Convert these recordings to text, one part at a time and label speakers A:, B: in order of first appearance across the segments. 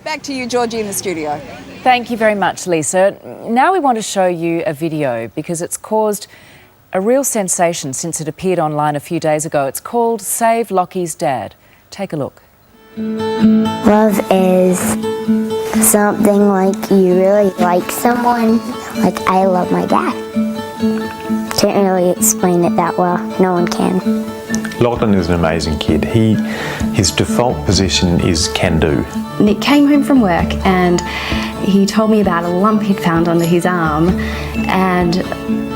A: Back to you, Georgie, in the studio.
B: Thank you very much, Lisa. Now we want to show you a video because it's caused a real sensation since it appeared online a few days ago. It's called Save Locky's Dad. Take a look.
C: Love is something like you really like someone. Like, I love my dad. Can't really explain it that well. No one can.
D: Lachlan is an amazing kid. His default position is can-do.
E: Nick came home from work and he told me about a lump he'd found under his arm, and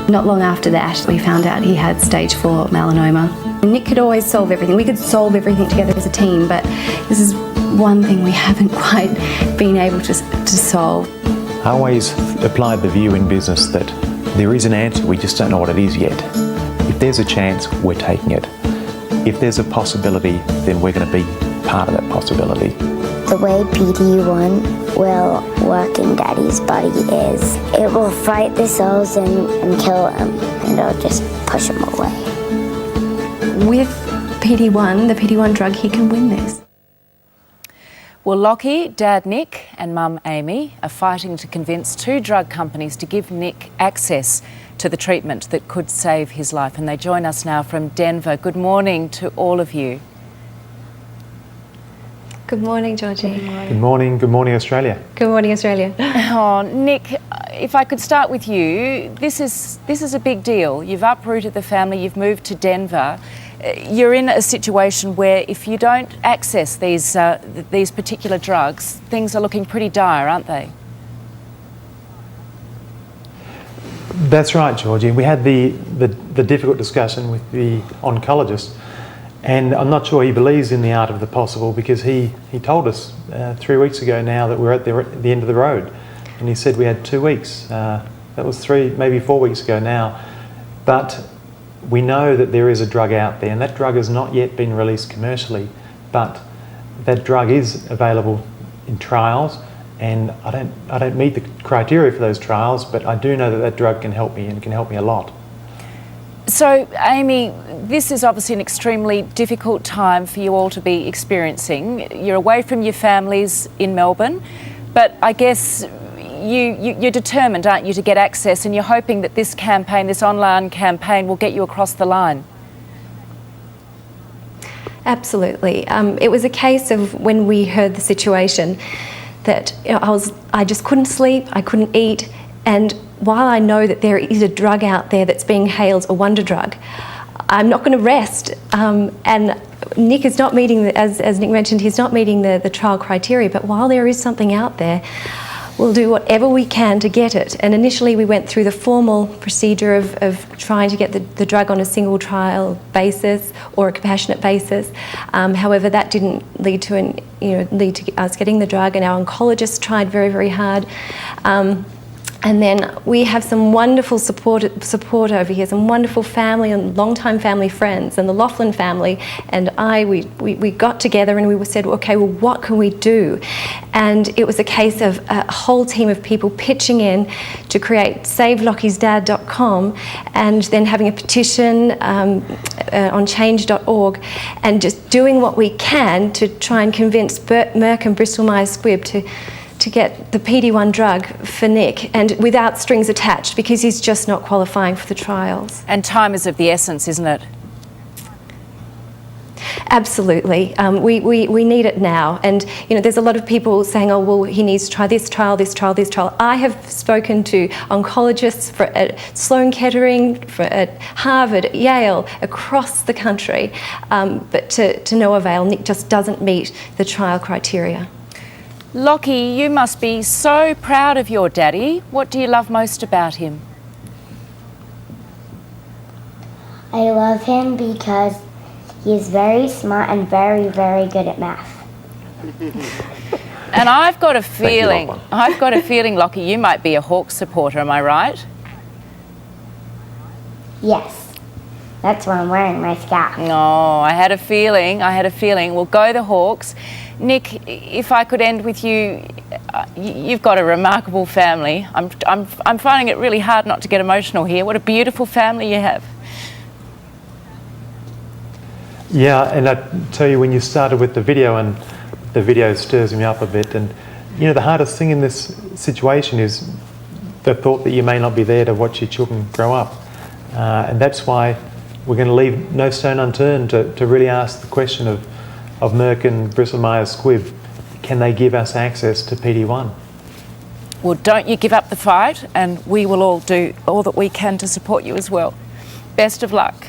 E: not long after that we found out he had stage 4 melanoma. Nick could always solve everything. We could solve everything together as a team, but this is one thing we haven't quite been able to solve.
D: I always applied the view in business that there is an answer, we just don't know what it is yet. If there's a chance, we're taking it. If there's a possibility, then we're going to be part of that possibility.
C: The way PD1 will work in Daddy's body is it will fight the cells and kill them, and it'll just push them away.
E: With PD1, the PD1 drug, he can win this.
B: Well, Locky, Dad Nick and Mum Amy are fighting to convince 2 drug companies to give Nick access to the treatment that could save his life. And they join us now from Denver. Good morning to all of you.
E: Good morning, Georgie.
D: Good morning. Good morning, Australia.
E: Good morning, Australia.
B: Oh, Nick, if I could start with you, this is a big deal. You've uprooted the family, you've moved to Denver. You're in a situation where if you don't access these particular drugs, things are looking pretty dire, aren't they?
F: That's right, Georgie. We had the difficult discussion with the oncologist, and I'm not sure he believes in the art of the possible, because he told us 3 weeks ago now that we're at the end of the road, and he said we had 2 weeks. That was 3, maybe 4 weeks ago now. But we know that there is a drug out there, and that drug has not yet been released commercially, but that drug is available in trials, and I don't meet the criteria for those trials, but I do know that that drug can help me, and can help me a lot.
B: So, Amy, this is obviously an extremely difficult time for you all to be experiencing. You're away from your families in Melbourne, but I guess you're determined, aren't you, to get access, and you're hoping that this campaign, this online campaign, will get you across the line.
E: Absolutely. It was a case of when we heard the situation that I just couldn't sleep, I couldn't eat, and while I know that there is a drug out there that's being hailed a wonder drug, I'm not going to rest. And Nick is not meeting, as Nick mentioned, he's not meeting the trial criteria, but while there is something out there, we'll do whatever we can to get it. And initially we went through the formal procedure of trying to get the drug on a single trial basis or a compassionate basis. However, that didn't lead to us getting the drug, and our oncologist tried very, very hard. And then we have some wonderful support over here, some wonderful family and long-time family friends, and the Loughlin family and we got together and we said, okay, well, what can we do? And it was a case of a whole team of people pitching in to create SaveLockysDad.com, and then having a petition on change.org, and just doing what we can to try and convince Merck and Bristol-Myers Squibb to get the PD1 drug for Nick, and without strings attached, because he's just not qualifying for the trials.
B: And time is of the essence, isn't it?
E: Absolutely. We need it now. And there's a lot of people saying, oh, well, he needs to try this trial, this trial, this trial. I have spoken to oncologists at Sloan Kettering, at Harvard, at Yale, across the country, but to no avail. Nick just doesn't meet the trial criteria.
B: Locky, you must be so proud of your daddy. What do you love most about him?
C: I love him because he's very smart and very, very good at math.
B: And I've got a feeling, Locky, you might be a Hawks supporter, am I right?
C: Yes. That's why I'm wearing my scarf.
B: No, I had a feeling. Well, go the Hawks. Nick, if I could end with you, you've got a remarkable family. I'm finding it really hard not to get emotional here. What a beautiful family you have.
F: Yeah, and I tell you, when you started with the video, and the video stirs me up a bit, and You know, the hardest thing in this situation is the thought that you may not be there to watch your children grow up. And that's why we're going to leave no stone unturned to really ask the question of Merck and Bristol-Myers Squibb, can they give us access to PD-1?
B: Well, don't you give up the fight, and we will all do all that we can to support you as well. Best of luck.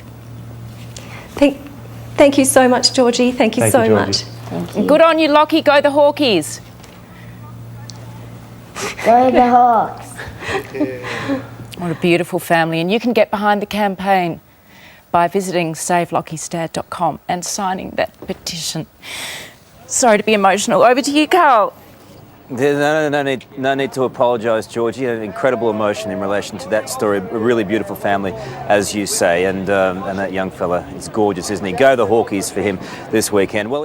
E: Thank you so much, Georgie. Thank you so much.
C: Thank you.
B: Good on you, Locky. Go the Hawkies.
C: Go the Hawks.
B: What a beautiful family. And you can get behind the campaign by visiting savelocky'sdad.com and signing that petition. Sorry to be emotional. Over to you, Carl.
A: There's no need to apologise, Georgie. An incredible emotion in relation to that story. A really beautiful family, as you say, and that young fella is gorgeous, isn't he? Go the Hawkies for him this weekend. Well,